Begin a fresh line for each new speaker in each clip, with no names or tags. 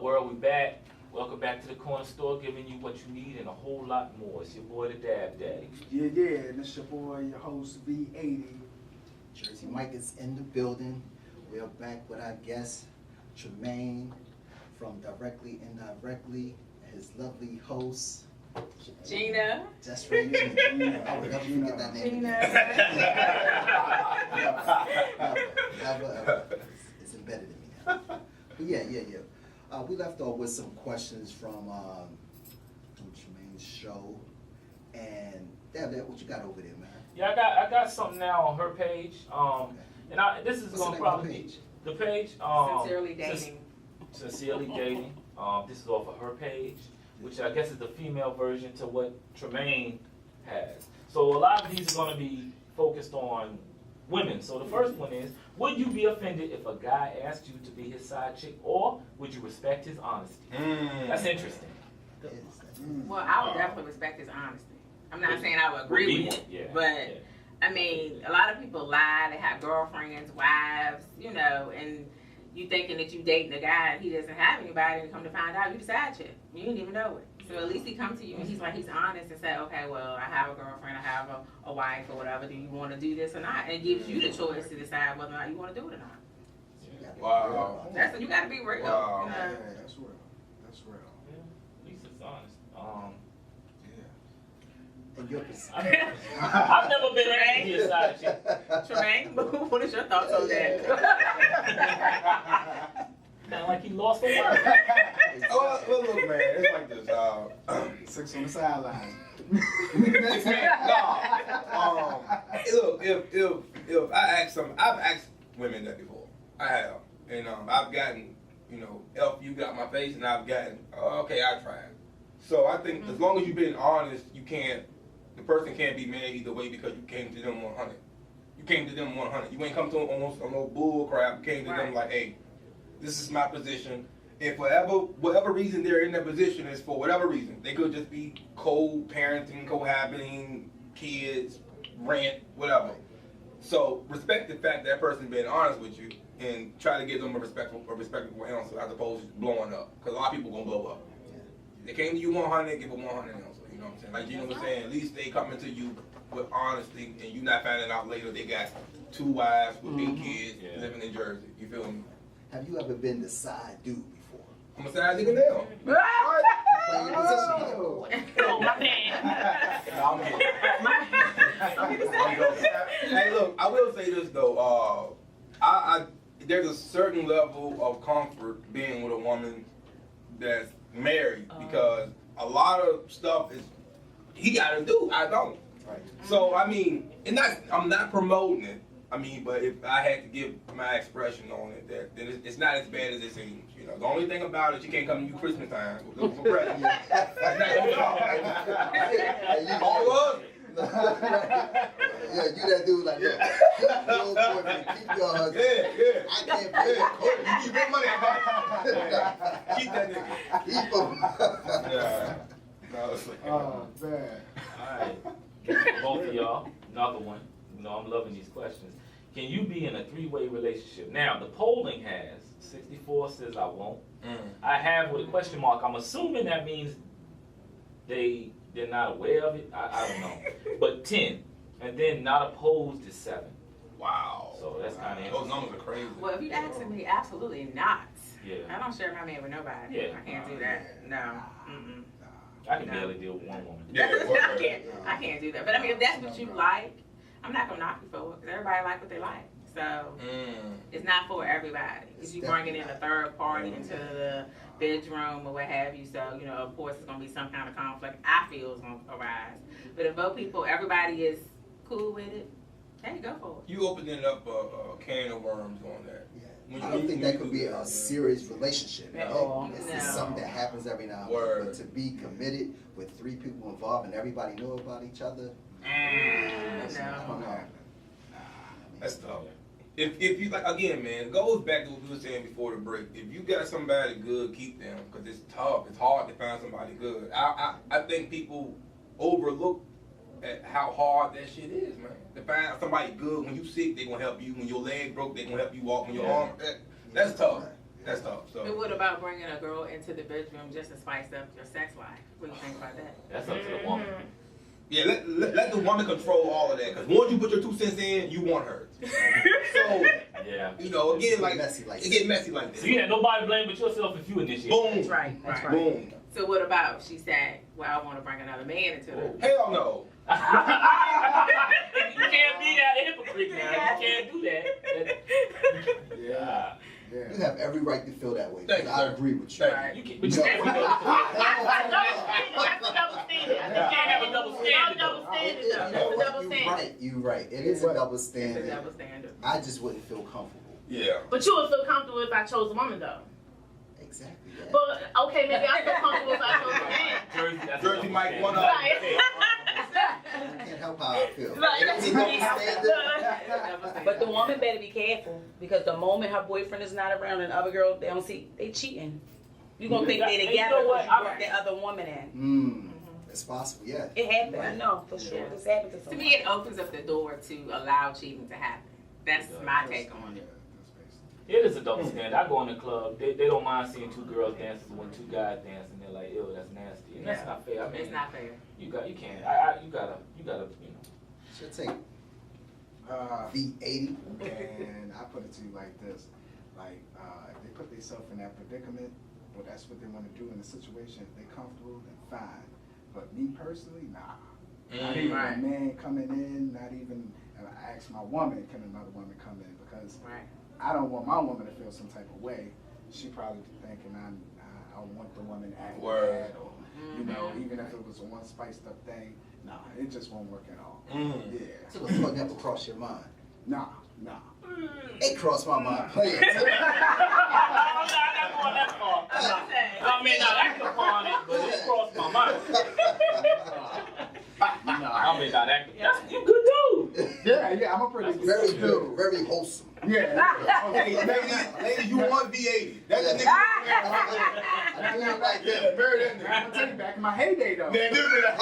world, we back. Welcome back to the corner store, giving you what you need and a whole lot more. It's your boy, the Dab Daddy.
Yeah, and it's your boy, your host, V80.
Jersey Mike is in the building. We are back with our guest, Tremaine, from Directly Indirectly, and his lovely host,
Gina.
Just right here. I would never forget that name.
Gina.
Never. It's embedded in me now. But yeah. We left off with some questions from Tremaine's show. And Dab, what you got over there, man?
Yeah, I got something now on her page. And this is
What's
gonna
the name
probably
of the
be
page?
the page.
Sincerely dating.
Sincerely dating. This is off of her page, which I guess is the female version to what Tremaine has. So a lot of these are gonna be focused on women. So the first one is, would you be offended if a guy asked you to be his side chick, or would you respect his honesty? That's interesting.
Well, I would definitely respect his honesty. I'm not saying I would agree with it, but I mean, a lot of people lie. They have girlfriends, wives, and you thinking that you dating a guy and he doesn't have anybody, and come to find out you the side chick. You didn't even know it. So at least he comes to you and he's honest and say, okay, well, I have a girlfriend, I have a wife or whatever. Do you want to do this or not? And it gives you the choice to decide whether or not you want to do it or not.
Wow.
That's you got to be real.
Wow.
Yeah, that's real. That's real.
Yeah, at least it's honest.
Yeah.
And your
I've never been asked to be a side chick.
Tremaine, what is your thoughts on that?
Kind of like he lost the word.
Well, look, man, it's like this.
Six on the sideline.
Look, if I ask I've asked women that before. I have, and I've gotten, F you got my face, and I've gotten, okay, I tried. So I think as long as you've been honest, the person can't be mad either way because you came to them 100. You came to them 100. You ain't come to them on no bull crap. You came to them like, hey, this is my position. And whatever reason they're in that position is for whatever reason. They could just be co-parenting, cohabiting, kids, rent, whatever. So respect the fact that person being honest with you and try to give them a respectful answer as opposed to blowing up. Because a lot of people gonna blow up. They came to you 100, give them 100 answer. You know what I'm saying? Like, you know what I'm saying? At least they coming to you with honesty, and you not finding out later they got 2 wives with 8 kids living in Jersey. You feel me?
Have you ever been the side dude before?
I'm a side nigga now.
Playing your position.
Oh, my man.
No, I'm kidding. Hey, look, I will say this though. There's a certain level of comfort being with a woman that's married because a lot of stuff is he gotta do. I don't.
Right.
So I mean, I'm not promoting it. I mean, but if I had to give my expression on it, then it's not as bad as it seems. The only thing about it, you can't come to you Christmas time looking for presents. That's not gonna be all of it.
Yeah, you that dude like that. Keep your old boyfriend, keep your husband.
Yeah.
I can't pay your
You keep your money out. Keep that nigga.
Keep him.
Yeah. No, it's like,
Oh, man.
Alright, both of y'all, another one. I'm loving these questions. Can you be in a 3-way relationship? Now, the polling has 64 says I won't. I have with a question mark. I'm assuming that means they're not aware of it. I don't know. But 10, and then not opposed is 7.
wow.
So that's kind of
Those
interesting.
numbers are crazy.
Well, if you asking me, absolutely not.
Yeah.
I don't share my man with nobody.
Yeah.
I can't do that. No. Mm-mm.
I can barely deal with one woman.
Yeah,
I can't do that. But I mean, if that's what you like, I'm not gonna knock you for it because everybody like what they like. So it's not for everybody. If you bringing in a third party into the bedroom or what have you, so of course it's gonna be some kind of conflict. I feel is gonna arise. But if both people, everybody is cool with it, hey, go for it.
You opening up a can of worms on that.
Yeah. I don't think that could be a serious relationship.
No.
It's just something that happens every now and then. But to be committed with 3 people involved and everybody know about each other, I don't know.
That's tough. If you like, again, man, it goes back to what we were saying before the break. If you got somebody good, keep them, because it's tough. It's hard to find somebody good. I think people overlook at how hard that shit is, man. To find somebody good, when you sick, they gonna help you. When your leg broke, they gonna help you walk. When your arm, that's tough. That's tough. So
But what about bringing a girl into the bedroom just to spice up your sex life? What do you think about that?
That's up to the woman.
Yeah, let the woman control all of that. Because once you put your 2 cents in, you want her. So,
Yeah.
you know, again, like,
Messy like
it get messy like this.
So you had nobody blame but yourself if you initiate.
Boom.
That's right. That's right.
Boom.
So what about she said, well, I want to bring another man into the
Hell no.
You can't be that hypocrite now. You can't do that.
Yeah.
You
Yeah.
have every right to feel that way.
Thank
Because
you,
I
sir.
agree with you.
Thank
Right.
You can't, but you can't be double standard.
That's a double standard.
You can't have a double standard.
Double
though.
standard,
You
though.
know
That's a
what?
double
You're
standard.
right. You're right. It is a double
It's a
standard.
double standard.
I just wouldn't feel comfortable.
Yeah.
But you would feel comfortable if I chose a woman, though.
Exactly. Yeah.
But, okay, maybe I feel comfortable if I chose a man.
Jersey, that's a
Jersey
double
Mike,
standard.
one up.
Right.
I can't help how I feel.
Right.
It is a double standard.
But the woman better be careful because the moment her boyfriend is not around and other girls they don't see, they cheating. You gonna think they
And you
together
know what?
because you brought the other woman in.
It's possible, yeah.
It happened. I know for sure. It's happened to
To
someone.
me, it opens up the door to allow cheating to happen. That's my take on
Yeah,
it.
that's basically.
It is a double standard. I go in the club, they don't mind seeing 2 girls dancing when 2 guys dancing. They're like, ew, that's nasty. And that's
Yeah.
not fair. I mean,
It's not fair.
you can't. You gotta, you know.
Should take
Uh,
V80.
And I put it to you like this, like, if they put themselves in that predicament, well, that's what they want to do in the situation. If they're comfortable, then fine. But me personally, nah. Not even
Right.
a man coming in, not even, I ask my woman, can another woman come in? Because
Right.
I don't want my woman to feel some type of way. She probably thinking I want the woman acting
Word.
bad, or, you know, even if it was a one spiced up thing, nah, it just won't work at all. Yeah.
So the thought never crossed your mind.
Nah.
It crossed my mind. Play it.
I'm not going that far. I mean, not acting upon it, but it crossed my mind. I mean, not acting. You good dude.
Yeah, I'm a pretty
Very
dude.
good. Very wholesome.
Yeah.
Hey, lady, you want V80. That's the nigga.
I do it like
Yeah,
that.
marry that nigga.
I'm telling you, back in my heyday though.
Man, do that.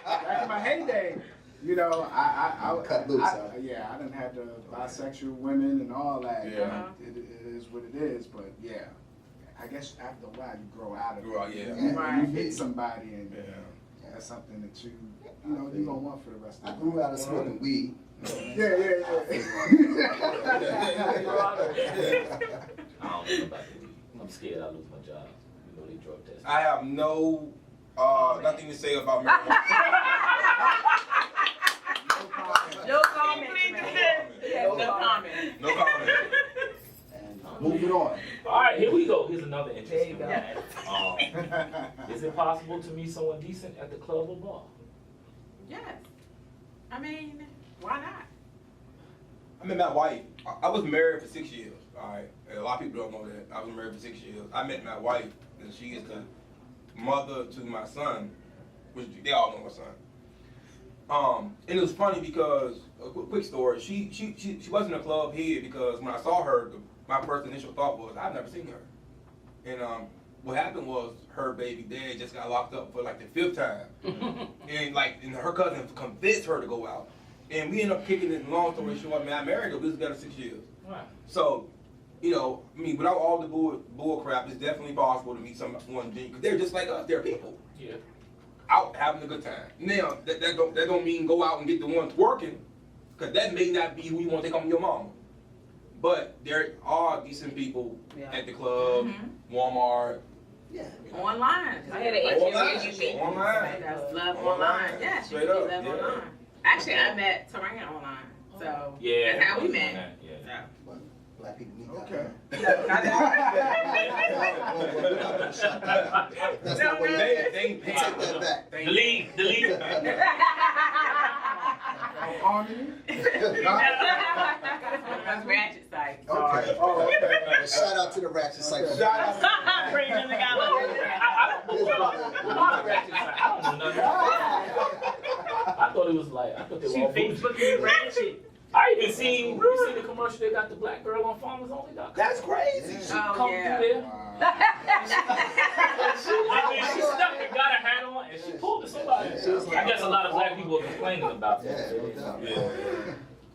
Back in my heyday, you know, I
Cut loose, huh?
yeah, I done had the bisexual women and all that.
Yeah.
It is what it is, but yeah, I guess after a while you grow out of it.
Grow out, yeah.
You meet somebody and
Yeah.
that's something that you know, you gonna want for the rest
I
of
grew
your
out of smoking weed.
Yeah.
I don't know about the weed. I'm scared I'll lose my job. You know they drug test.
I have no nothing to say about marijuana.
No comment.
No comment.
No comment.
And moving on.
All right, here we go. Here's another interesting
There
one. Is it possible to meet someone decent at the club or bar?
Yes. I mean, why not?
I met my wife. I was married for 6 years. All right, and a lot of people don't know that. I was married for 6 years. I met my wife, and she is the mother to my son, which they all know my son. And it was funny because a quick story. She wasn't a club head because when I saw her, my first initial thought was I've never seen her. And what happened was her baby dad just got locked up for like the 5th time, and her cousin convinced her to go out. And we ended up kicking it. Long story short, man, I married her. We was together 6 years.
Right.
So, you know, I mean, without all the bull crap, it's definitely possible to meet someone because they're just like us. They're people
Yeah.
out having a good time. Now, that don't mean go out and get the ones working, because that may not be who you want to take home your mama. But there are decent people at the club, Walmart.
Yeah.
Online.
I had an
Online.
issue with you.
Online.
That's love online.
Online.
Yeah, she
Straight
can
up,
love
yeah.
online. Actually, I met Tarang online. So
Yeah.
that's how we
on
met.
that, Yeah.
But black people need that.
Okay.
No, not
That's not what
They
it is.
ain't paying.
Take that back.
Delete.
Harmony?
That's ratchet site.
Okay.
Oh, okay.
Well, shout out to the Ratchet Cycle.
Shout out to
Bring them together.
I don't know nothing. I thought it was like I thought they
She
were all
Facebook
bougie.
and ratchet.
I even seen you see the commercial they got the black girl on FarmersOnly.com.
That's crazy.
Yeah.
She
Oh,
come
yeah.
through there.
Wow.
I mean, she stuck and got her hat on and she pulled to somebody. I guess a lot of black people are complaining about
Yeah,
that.
no doubt.
Yeah.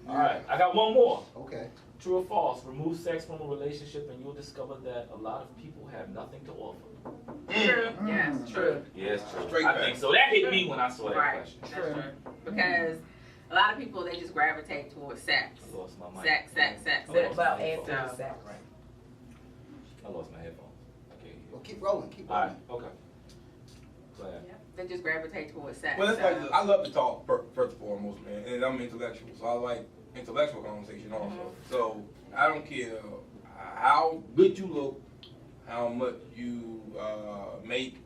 All right, I got one more.
Okay.
True or false? Remove sex from a relationship and you'll discover that a lot of people have nothing to offer.
True. Yes, true.
Yes, true.
Straight
I
back.
think so. That hit me when I saw that
Right.
question.
That's true. Because a lot of people, they just gravitate towards sex.
I lost my mic.
Sex.
What about after
So-
the sex?
Right.
I lost my headphones. Okay.
Well, keep rolling, keep
All
rolling.
right. Okay. Go ahead.
Yep. They just gravitate towards sex.
Well, that's
so-
like I love to talk first and foremost, man, and I'm intellectual, so I like intellectual conversation also. So I don't care how good you look, how much you make.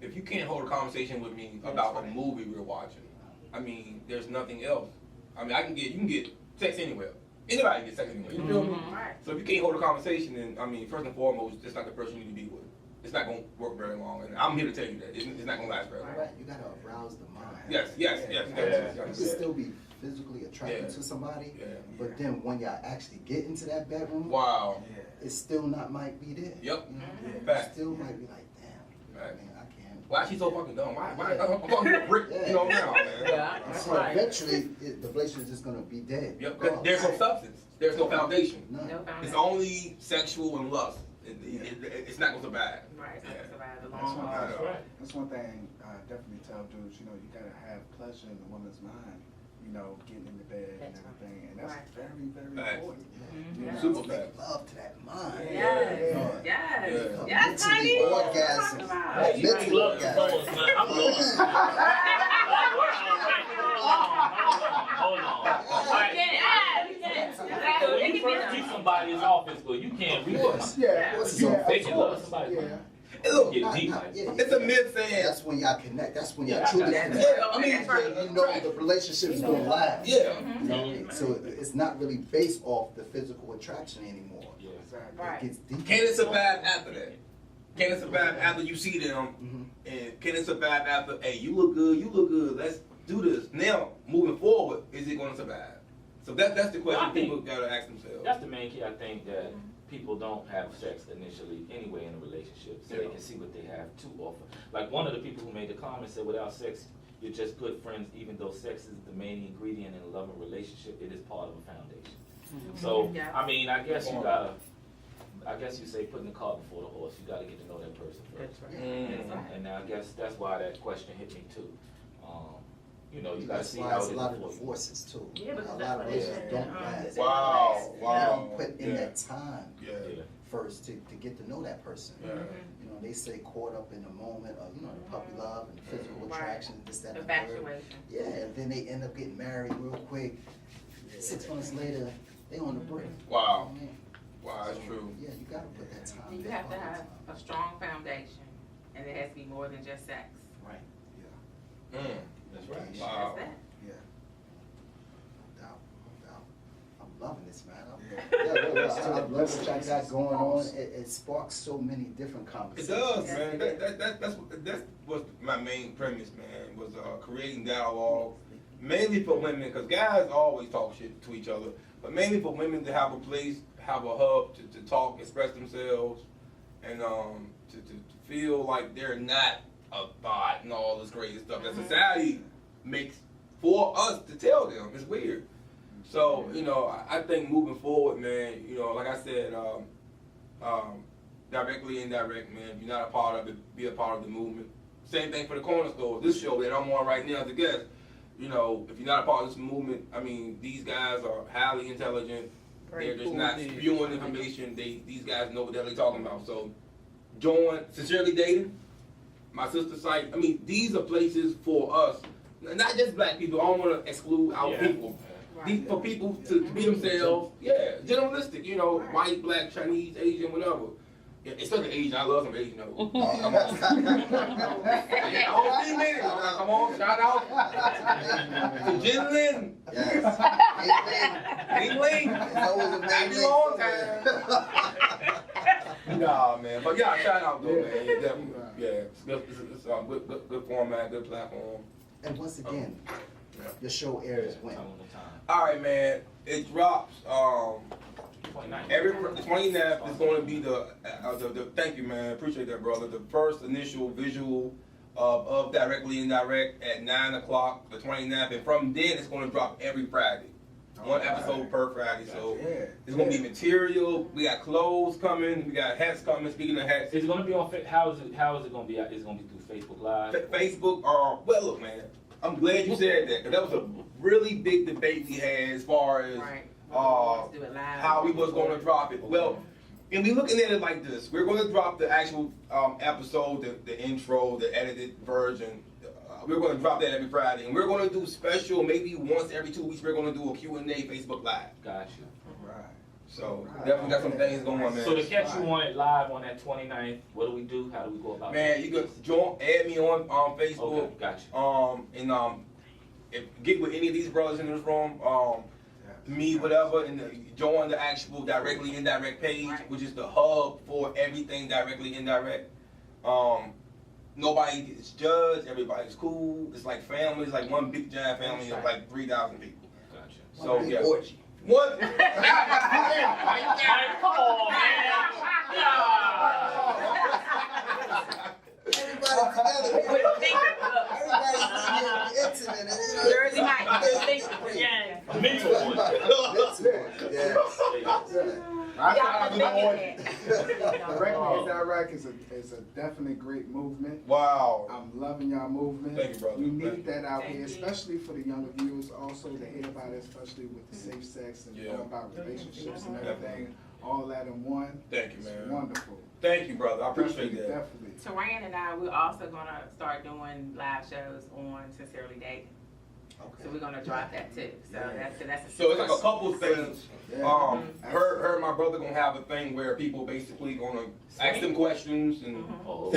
If you can't hold a conversation with me about a movie we're watching, I mean, there's nothing else. I mean, you can get sex anywhere. Anybody can get sex anywhere. You feel me?
Right.
So if you can't hold a conversation, then I mean, first and foremost, it's not the person you need to be with. It's not going to work very long, and I'm here to tell you that it's not going to last very long.
Right, you gotta arouse the mind.
Yes.
You can still be physically attracted to somebody, but then when y'all actually get into that bedroom,
Wow.
it still not might be there.
Yep.
You know?
Fact.
Still might be like, damn,
Right.
man, I can't.
Why is she so fucking dumb? Why I'm fucking a brick? You know now, man.
Yeah.
So eventually, the relationship is just gonna be dead.
Yep. 'Cause there's no substance. There's no foundation.
None.
No
It's
foundation.
only sexual and lust. It's not going to survive.
Right. It's not
Yeah.
gonna survive the
That's
long
one,
haul.
That's right.
that's one thing I definitely tell dudes, you know, you gotta have pleasure in the woman's mind, you know, getting in the bed and
That's right.
everything, and that's
Right.
very, very
Facts.
important.
Mhm.
You know,
Super
Make
fact.
love to that mind.
Yes.
Yeah.
Yes.
Yeah.
Yes, honey.
Mentally
What you
orgasm.
talking about?
Hey,
You
mentally
love the
orgasm.
phones, man. I'm going. Hold on. All right. When you first meet somebody, it's all physical. You can't read them.
Yeah,
What's
You
up?
fake it, love somebody.
Yeah.
Hey, look,
Get
Not-
deep
not-
like
yeah,
it's a
yeah.
myth saying.
That's when y'all connect. That's when y'all
Yeah,
truly
that's-
connect.
Yeah, I mean,
That's right.
You know the relationship's gonna last.
Yeah.
You know, so it's not really based off the physical attraction anymore.
Yeah.
Exactly.
Right.
It gets deeper.
Can it survive after that? Can it survive after you see them?
Mhm.
And can it survive after, hey, you look good, let's do this. Now, moving forward, is it going to survive? So that's the question
I think-
people got to ask themselves.
That's the main key. I think that people don't have sex initially anyway in a relationship, so they
Yeah.
can see what they have to offer. Like one of the people who made the comment said, without sex, you're just good friends, even though sex is the main ingredient in a loving relationship, it is part of a foundation. So,
Yeah.
I mean, I guess you say putting the cart before the horse, you gotta get to know that person first.
That's right.
Mm.
And I guess that's why that question hit me too. You know, you gotta
That's
see
why
how
it's
it
a
is
lot of
before you.
divorces too.
Yeah, because
A
that's
lot of
what they
relationships
said.
don't last.
Wow,
They
wow.
don't put in
Yeah.
that time
Yeah.
Yeah.
first to get to know that person.
Yeah.
You know, they say caught up in the moment of, you know, the puppy love and physical
Right.
attraction, this, that, and the third.
Infatuation.
Yeah, and then they end up getting married real quick. 6 months later, they on the brink.
Wow.
You know what I mean?
Wow, that's true.
Yeah, you gotta put that time.
You
there
have to
all the
have
time.
a strong foundation, and it has to be more than just sex.
Right.
Mm.
That's right.
Wow.
That's that.
Yeah.
No doubt, no doubt. I'm loving this, man.
Yeah.
I love what y'all got going on. It sparks so many different
It
conversations.
does,
Yes,
man.
it
That's what my main premise, man, was creating dialogue, mainly for women, because guys always talk shit to each other, but mainly for women to have a place, have a hub to talk, express themselves, and to feel like they're not a bot and all this crazy stuff that society makes for us to tell them. It's weird. So, you know, I think moving forward, man, you know, like I said, directly, indirect, man, if you're not a part of it, be a part of the movement. Same thing for the corner store. This show that I'm on right now as a guest, you know, if you're not a part of this movement, I mean, these guys are highly intelligent. They're just not spewing information. These guys know what the hell they're talking about. So, join Sincerely Dating, my sister's site. I mean, these are places for us, not just black people. I don't want to exclude our
Yeah.
people. These for people to be themselves. Yeah, generalistic. You know, white, black, Chinese, Asian, whatever. Yeah, especially Asian. I love some Asian. Come on. Yeah, whole female. Come on, shout out to Jinlin.
Yes.
Ling.
It's always a
Happy
man
long
somewhere.
Nah, man. But yeah, shout out though,
Yeah.
man. Yeah, definitely. Yeah, it's good format, good platform.
And once again,
Yeah.
your show airs when?
Time on the time.
All right, man. It drops.
29.
Every the 29th is going to be the thank you, man. Appreciate that, brother. The first initial visual of Directly Indirect at 9 o'clock, the 29th, and from then it's going to drop every Friday. One episode per Friday. So
Yeah.
it's gonna be material. We got clothes coming. We got hats coming. Speaking of hats,
Is it gonna be on? How is it gonna be? It's gonna be through Facebook Live.
Facebook. Well, look, man. I'm glad you said that because that was a really big debate we had as far as
Right.
uh,
Do it live.
how we was gonna drop it. Well, and we looking at it like this. We're gonna drop the actual episode, the intro, the edited version. We're gonna drop that every Friday, and we're gonna do special. Maybe once every 2 weeks, we're gonna do a Q&A Facebook Live.
Gotcha.
Right.
So definitely got some things going on, man.
So to catch you on it live on that 29th, what do we do? How do we go about
Man, you can add me on Facebook.
Okay, gotcha.
And if get with any of these brothers in this room, me, whatever, and join the actual directly indirect page,
Right.
which is the hub for everything directly indirect. Nobody gets judged. Everybody's cool. It's like family. It's like one big giant family of like 3,000 people.
Gotcha.
So
Big
yeah.
orgy.
What?
Like, come on, man.
Everybody together.
With the finger, look.
Everybody's intimate. You know,
Jersey Mike, with the finger.
Yeah.
Mental one.
Yeah.
I Directly Indirect is a definitely great movement.
Wow.
I'm loving y'all movement.
Thank you, brother.
We
Thank
need that out
Thank
here,
you.
especially for the younger viewers also to hear about it, especially with the safe sex and
Yeah.
all about relationships and everything. All that in one.
Thank you,
It's
man.
wonderful.
Thank you, brother. I appreciate that.
Definitely.
Taran and I, we're also gonna start doing live shows on Sincerely Dating. So we're gonna drop that too. So that's a.
So it's like a couple things.
Yeah.
Her and my brother gonna have a thing where people basically gonna ask them questions and.
Oh,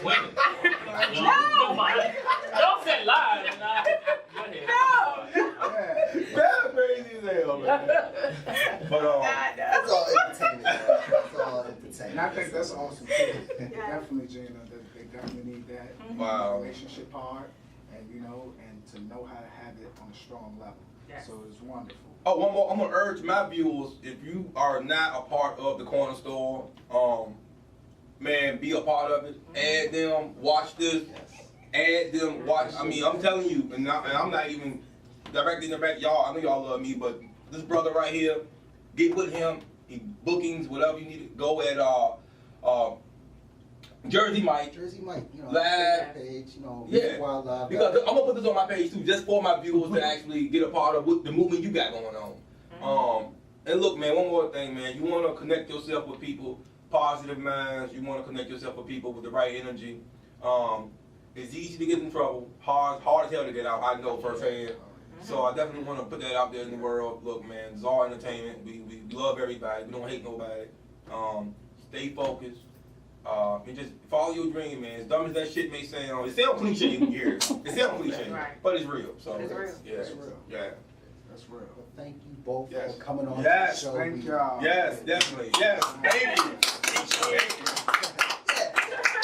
women. No, don't say live. Go ahead.
That's crazy as hell, man. But
It's all entertainment. It's all entertainment.
And I think that's awesome too. Definitely, Gina, they definitely need that
Wow.
relationship part, and and to know how to have it on a strong level.
Yes.
So it's wonderful.
oh, one more. I'm gonna urge my viewers: if you are not a part of the corner store, man, be a part of it. Add them. Watch this. Add them. Watch. I mean, I'm telling you, and I'm not even directly in the back. Y'all, I know y'all love me, but this brother right here, get with him. He bookings, whatever you need to go at Jersey Mike.
Jersey Mike,
Live.
page,
Yeah.
Wildlife.
Because I'm gonna put this on my page too, just for my viewers to actually get a part of what the movement you got going on. And look, man, one more thing, man. You wanna connect yourself with people, positive minds. You wanna connect yourself with people with the right energy. It's easy to get in trouble, hard as hell to get out. I know firsthand. So I definitely want to put that out there in the world. Look, man, Czar Entertainment. We love everybody. We don't hate nobody. Stay focused. And just follow your dream, man. As dumb as that shit may sound, it sounds cliche when you hear it. It sounds cliche,
Right.
but it's real. So
It's real.
Yeah,
It's real.
Yeah.
That's real.
Well, thank you both
Yes.
for coming on
Yes,
the show.
Thank y'all.
Yes, definitely. Yes. Thank you. Thank you.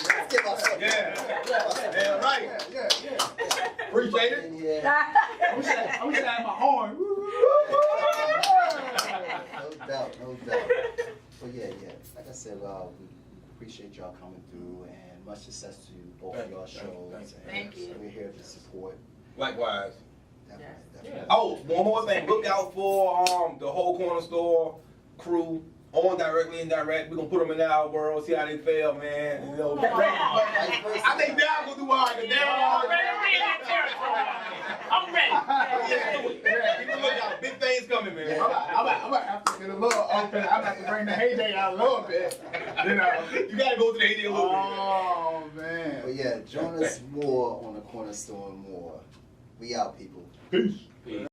Let's give ourselves
Yeah. Yeah. Right.
Yeah.
Appreciate it.
Yeah.
I wish I had my horn.
No doubt. But yeah. Like I said, we appreciate y'all coming through, and much success to both of y'all shows.
Thank you.
And we're here to support.
Likewise.
Definitely.
Oh, one more thing. Look out for the whole corner store crew on directly indirect. We're gonna put them in our world, see how they feel, man. I think Dad will do all right.
I'm ready.
Yeah, keep a lookout. Big things coming, man.
I'm gonna have to get a little open. I'm gonna have to bring the heyday out a little bit.
You gotta go to the AD a little bit.
Oh man.
But yeah, join us more on the corner store and more. We out, people.
Peace.
Peace.